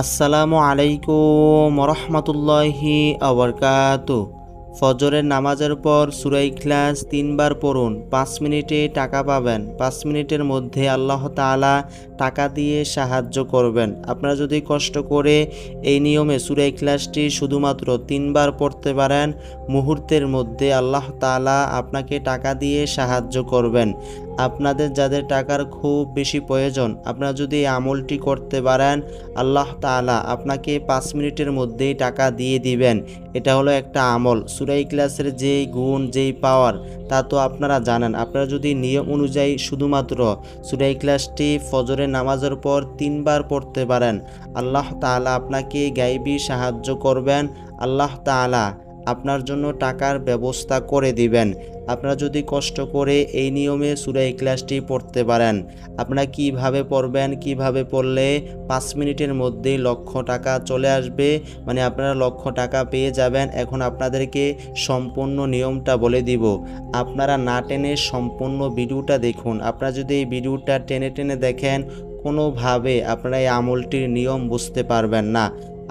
আসসালামু আলাইকুম রহমতুল্লাহি আবরকাতু। ফজরের নামাজের পর সূরা ইখলাস 3 বার পড়ুন। 5 মিনিটে টাকা পাবেন। 5 মিনিটের মধ্যে আল্লাহ তাআলা টাকা দিয়ে সাহায্য করবেন। আপনারা যদি কষ্ট করে এই নিয়মে সূরা ইখলাসটি শুধুমাত্র 3 বার পড়তে পারেন, মুহূর্তের মধ্যে আল্লাহ তাআলা আপনাকে টাকা দিয়ে সাহায্য করবেন। আপনাদের যাদের টাকার খুব বেশি প্রয়োজন, আপনারা যদি এই আমলটি করতে পারেন, আল্লাহ তাআলা আপনাকে 5 মিনিটের মধ্যেই টাকা দিয়ে দিবেন। এটা হলো একটা আমল। সূরা ইখলাসের যেই গুণ, যেই পাওয়ার, তা তো আপনারা জানেন। আপনারা যদি নিয়ম অনুযায়ী শুধুমাত্র সূরা ইখলাসটি ফজরের নামাজের পর 3 বার পড়তে পারেন, আল্লাহ তাআলা আপনাকে গায়বী সাহায্য করবেন। আল্লাহ তাআলা আপনার জন্য টাকার ব্যবস্থা করে দিবেন। আপনারা যদি কষ্ট করে এই নিয়মে সূরা ইখলাসটি পড়তে পারেন। আপনারা কিভাবে পড়বেন, কিভাবে পড়লে 5 মিনিটের মধ্যেই লক্ষ টাকা চলে আসবে, মানে আপনারা লক্ষ টাকা পেয়ে যাবেন। এখন আপনাদেরকে সম্পূর্ণ নিয়মটা বলে দিব। আপনারা না টেনে সম্পূর্ণ ভিডিওটা দেখুন। আপনারা যদি এই ভিডিওটা টেনে টেনে দেখেন, কোনোভাবে আপনারা এই আমলটির নিয়ম বুঝতে পারবেন না।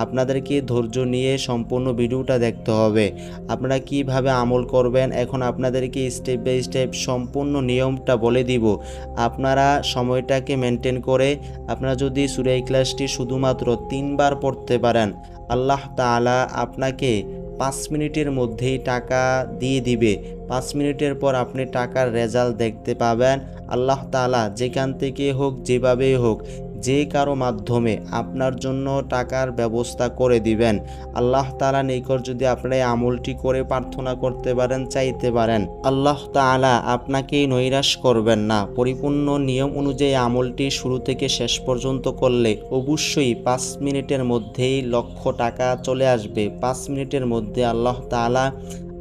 আপনাদেরকে ধৈর্য নিয়ে সম্পূর্ণ ভিডিওটা দেখতে হবে। আপনারা কিভাবে আমল করবেন, এখন আপনাদেরকে স্টেপ বাই স্টেপ সম্পূর্ণ নিয়মটা বলে দিব। আপনারা সময়টাকে মেনটেন করে আপনারা যদি সূরা ইখলাসটি শুধুমাত্র 3 বার পড়তে পারেন, আল্লাহ তাআলা আপনাকে 5 মিনিটের মধ্যেই টাকা দিয়ে দিবে। 5 মিনিটের পর আপনি টাকার রেজাল্ট দেখতে পাবেন। আল্লাহ তাআলা যেখান থেকে হোক, যেভাবেই হোক, যে কারো মাধ্যমে আপনার জন্য টাকার ব্যবস্থা করে দিবেন। আল্লাহ তাআলা নিকট যদি আপনারা এই আমলটি করে প্রার্থনা করতে পারেন, চাইতে পারেন, আল্লাহ তাআলা আপনাকে নৈরাশ করবেন না। পরিপূর্ণ নিয়ম অনুযায়ী আমলটি শুরু থেকে শেষ পর্যন্ত করলে অবশ্যই 5 মিনিটের মধ্যেই লক্ষ টাকা চলে আসবে। 5 মিনিটের মধ্যে আল্লাহ তাআলা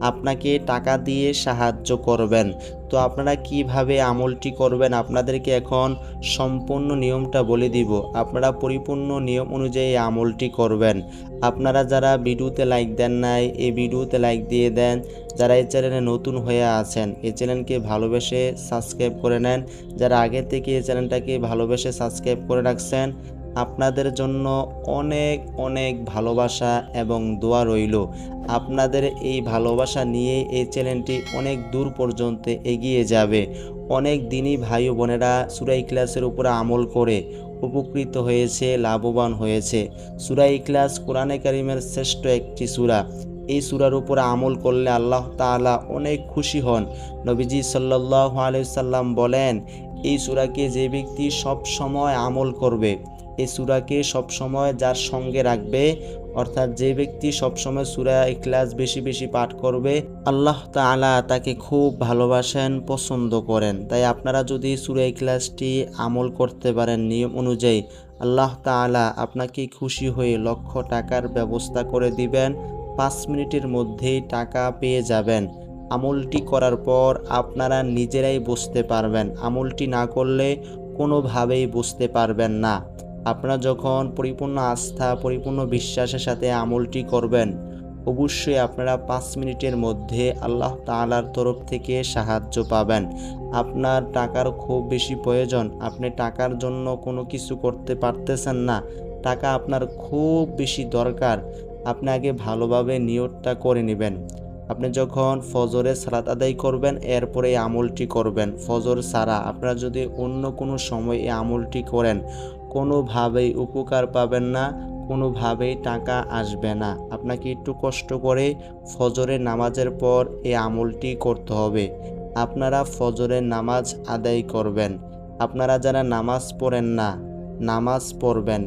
আপনাকে টাকা দিয়ে সাহায্য করবেন। তো আপনারা কিভাবে আমলটি করবেন, আপনাদেরকে এখন সম্পূর্ণ নিয়মটা বলে দিব। আপনারা পরিপূর্ণ নিয়ম অনুযায়ী আমলটি করবেন। আপনারা যারা ভিডিওতে লাইক দেন নাই, এই ভিডিওতে লাইক দিয়ে দেন। যারা এই চ্যানেলে নতুন হয়ে আছেন, এই চ্যানেলকে ভালোবেসে সাবস্ক্রাইব করে নেন। যারা আগে থেকে এই চ্যানেলটাকে ভালোবেসে সাবস্ক্রাইব করে রাখছেন, আপনাদের জন্য অনেক অনেক ভালোবাসা এবং দোয়া রইল। আপনাদের এই ভালোবাসা নিয়ে এই চ্যানেলটি অনেক দূর পর্যন্ত এগিয়ে যাবে। অনেক দিনই ভাই ও বোনেরা সূরা ইখলাসের উপরে আমল করে উপকৃত হয়েছে, লাভবান হয়েছে। সূরা ইখলাস কোরআনে কারিমের শ্রেষ্ঠ একটি সূরা। এই সূরার উপরে আমল করলে আল্লাহ তাআলা অনেক খুশি হন। নবীজি সাল্লাল্লাহু আলাইহি সাল্লাম বলেন, এই সূরাকে যে ব্যক্তি সব সময় আমল করবে, এই সূরাকে সবসময় যার সঙ্গে রাখবে, অর্থাৎ যে ব্যক্তি সবসময় সূরা ইখলাস বেশি বেশি পাঠ করবে, আল্লাহ তাআলা তাকে খুব ভালোবাসেন, পছন্দ করেন। তাই আপনারা যদি সূরা ইখলাসটি আমল করতে পারেন নিয়ম অনুযায়ী, আল্লাহ তাআলা আপনাকে খুশি হয়ে লক্ষ টাকার ব্যবস্থা করে দিবেন। 5 মিনিটের মধ্যেই টাকা পেয়ে যাবেন। আমলটি করার পর আপনারা নিজেরাই বুঝতে পারবেন। আমলটি না করলে কোনোভাবেই বুঝতে পারবেন না। আপনারা যখন পরিপূর্ণ আস্থা, পরিপূর্ণ বিশ্বাসের সাথে আমলটি করবেন, অবশ্যই আপনারা 5 মিনিটের মধ্যে আল্লাহ তাআলার তরফ থেকে সাহায্য পাবেন। আপনার টাকার খুব বেশি প্রয়োজন, আপনি টাকার জন্য কোনো কিছু করতে পারতেছেন না, টাকা আপনার খুব বেশি দরকার। আপনি আগে ভালোভাবে নিয়তটা করে নেবেন। আপনি যখন ফজরের সালাত আদায় করবেন, এরপরে এই আমলটি করবেন। ফজর ছাড়া আপনারা যদি অন্য কোনো সময় এই আমলটি করেন, কোনোভাবেই উপকার পাবেন না, কোনোভাবেই টাকা আসবে না। আপনাকে একটু কষ্ট করে ফজরের নামাজের পর এই আমলটি করতে হবে। আপনারা ফজরের নামাজ আদায় করবেন। আপনারা যারা নামাজ পড়েন না, নামাজ পড়বেন।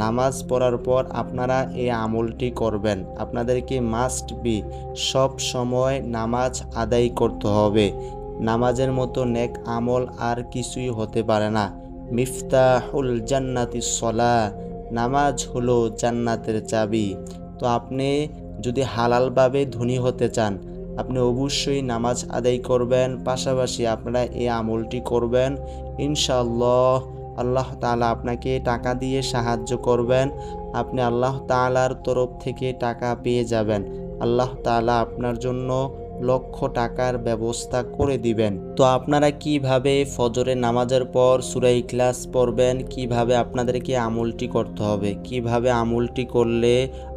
নামাজ পড়ার পর আপনারা এই আমলটি করবেন। আপনাদেরকে মাস্ট বি সব সময় নামাজ আদায় করতে হবে। নামাজের মতো নেক আমল আর কিছুই হতে পারে না। মিফতাহুল জান্নাতিস সালাহ, নামাজ হলো জান্নাতের চাবি। তো আপনি যদি হালালভাবে ধনী হতে চান, আপনি অবশ্যই নামাজ আদায় করবেন, পাশাপাশি আপনারা এই আমলটি করবেন। ইনশাআল্লাহ আল্লাহ তাআলা আপনাকে টাকা দিয়ে সাহায্য করবেন। আপনি আল্লাহ তাআলার তরফ থেকে টাকা পেয়ে যাবেন। আল্লাহ তাআলা আপনার জন্য লক্ষ টাকার ব্যবস্থা করে দিবেন। তো আপনারা কিভাবে ফজরের নামাজের পর সূরা ইখলাস পড়বেন, কিভাবে আপনাদেরকে আমলটি করতে হবে, কিভাবে আমলটি করলে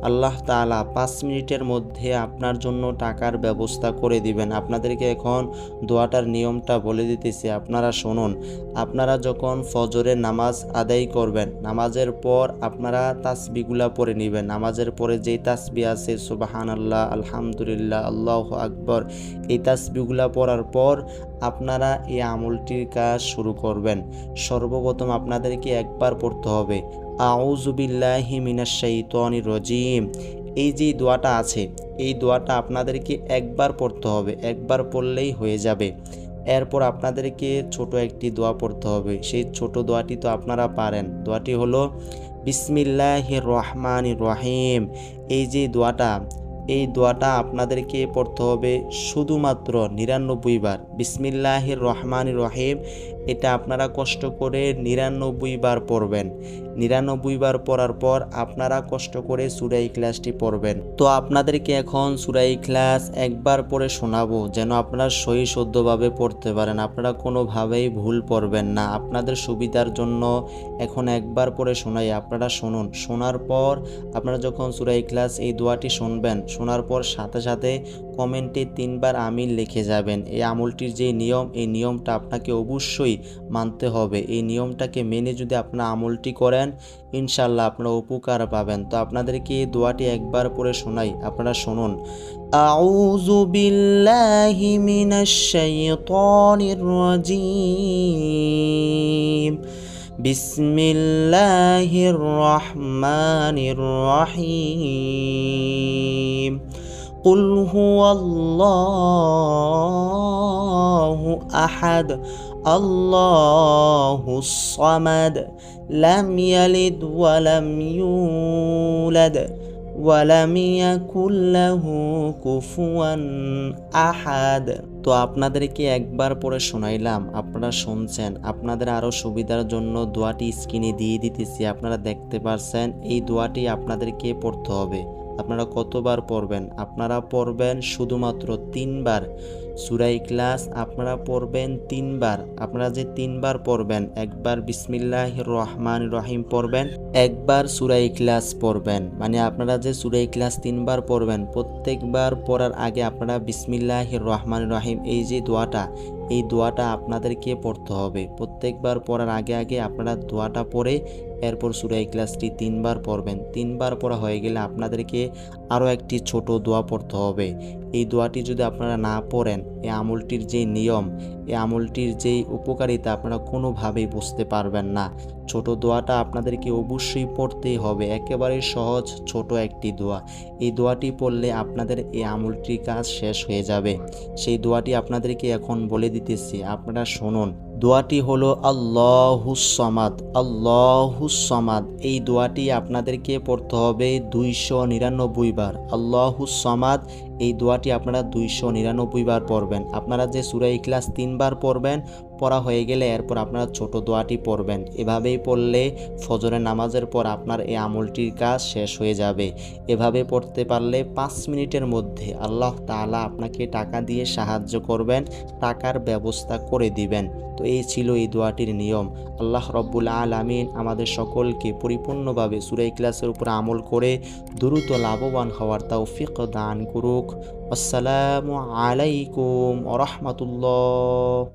আল্লাহ তাআলা 5 মিনিটের মধ্যে আপনার জন্য টাকার ব্যবস্থা করে দিবেন। আপনাদেরকে এখন দোয়াটার নিয়মটা বলে দিতেছি, আপনারা শুনুন। আপনারা যখন ফজরের নামাজ আদায় করবেন, নামাজের পর আপনারা তাসবিহগুলা পড়ে নেবেন। নামাজের পরে যেই তাসবিহ আছে সুবহানাল্লাহ, আলহামদুলিল্লাহ, আল্লাহু আকবার, এই তাসবিহগুলা পড়ার পর আপনারা এই আমলটির কাজ শুরু করবেন। সর্বপ্রথম আপনাদেরকে একবার পড়তে হবে আউযু বিল্লাহি মিনাশ শাইতানির রাজিম। এই যে দোয়াটা আছে, এই দোয়াটা আপনাদেরকে একবার পড়তে হবে, একবার পড়লেই হয়ে যাবে। এরপর আপনাদেরকে ছোট একটি দোয়া পড়তে হবে। সেই ছোট দোয়াটি তো আপনারা পারেন। দোয়াটি হলো বিসমিল্লাহির রহমানির রহিম। এই যে দোয়াটা, এই দোয়াটা আপনাদেরকে পড়তে হবে শুধুমাত্র 99 বার। বিসমিল্লাহির রহমানির রহিম, এটা আপনারা কষ্ট করে 99 বার পড়বেন। 99 বার পড়ার পর আপনারা কষ্ট করে সূরা ইখলাসটি পড়বেন। তো আপনাদেরকে এখন সূরা ইখলাস একবার পড়ে শোনাবো, যেন আপনারা সহি শুদ্ধভাবে পড়তে পারেন। আপনারা কোনোভাবেই ভুল পড়বেন না। আপনাদের সুবিধার জন্য এখন একবার পড়ে শোনাই, আপনারা শুনুন। শোনার পর আপনারা যখন সূরা ইখলাস এই দোয়াটি শুনবেন, শোনার পর সাথে সাথে কমেন্টে 3 বার আমিন লিখে যাবেন। এই আমলটির যে নিয়ম, এই নিয়মটা আপনাকে অবশ্যই মানতে হবে। এই নিয়মটাকে মেনে যদি আপনারা আমলটি করেন, ইনশাল্লাহ আপনারা উপকার পাবেন। তো আপনাদেরকে এই দোয়াটি একবার পড়ে শোনাই, আপনারা শুনুন। আউযু বিল্লাহি মিনাশ শাইতানির রাজিম। বিসমিল্লাহির রহমানির রহিম। কুল হুয়াল্লাহু আহাদ আল্লাহুস সামাদ লাম ইয়ালিদ ওয়া লাম ইউলাদ ওয়া লাম ইয়াকুল লাহু কুফুয়ান আহাদ। তো আপনাদেরকে একবার পড়ে শোনাইলাম, আপনারা শুনছেন। আপনাদের আরও সুবিধার জন্য দোয়াটি স্ক্রিনে দিয়ে দিতেছি, আপনারা দেখতে পারছেন। এই দোয়াটি আপনাদেরকে পড়তে হবে। আপনারা কতবার পড়বেন? আপনারা পড়বেন শুধুমাত্র 3 বার। সূরা ইখলাস আপনারা পড়বেন 3 বার। আপনারা যে 3 বার পড়বেন, একবার বিসমিল্লাহির রহমানির রহিম পড়বেন, একবার সূরা ইখলাস পড়বেন। মানে আপনারা যে সূরা ইখলাস 3 বার পড়বেন, প্রত্যেকবার পড়ার আগে আপনারা বিসমিল্লাহির রহমানির রহিম এই যে দোয়াটা, এই দোয়াটা আপনাদেরকে পড়তে হবে। প্রত্যেকবার পড়ার আগে আগে আপনারা দোয়াটা পড়ে এরপর সূরা ইখলাসটি 3 বার পড়বেন। 3 বার পড়া হয়ে গেলে আপনাদেরকে আরও একটি ছোট দোয়া পড়তে হবে। এই দোয়াটি যদি আপনারা না পড়েন, এই আমলটির যে নিয়ম, এই আমলটির যেই উপকারিতা আপনারা কোনোভাবেই বুঝতে পারবেন না। ছোট দোয়াটা আপনাদেরকে অবশ্যই পড়তেই হবে। একেবারে সহজ ছোট একটি দোয়া। এই দোয়াটি পড়লে আপনাদের এই আমলটির কাজ শেষ হয়ে যাবে। সেই দোয়াটি আপনাদেরকে এখন বলে দিতেছি, আপনারা শুনুন। দোয়াটি হলো আল্লাহুস সামাদ, আল্লাহুস সামাদ। এই দোয়াটি আপনাদেরকে পড়তে হবে 299 বার। আল্লাহুস সামাদ, এই দোয়াটি আপনারা 299 বার পড়বেন। আপনারা যে সূরা ইখলাস 3 বার পড়বেন, পড়া হয়ে গেলে এরপর আপনারা ছোট দোয়াটি পড়বেন। এভাবেই পড়লে ফজরের নামাজের পর আপনার এই আমলটির কাজ শেষ হয়ে যাবে। এভাবে পড়তে পারলে 5 মিনিটের মধ্যে আল্লাহ তাআলা আপনাকে টাকা দিয়ে সাহায্য করবেন, টাকার ব্যবস্থা করে দিবেন। তো এই ছিল এই দোয়াটির নিয়ম। আল্লাহ রব্বুল আলামিন আমাদের সকলকে পরিপূর্ণভাবে সূরা ইখলাসের উপর আমল করে দ্রুত লাভবান হওয়ার তৌফিক দান করুক। আসসালামু আলাইকুম ওয়া রাহমাতুল্লাহ।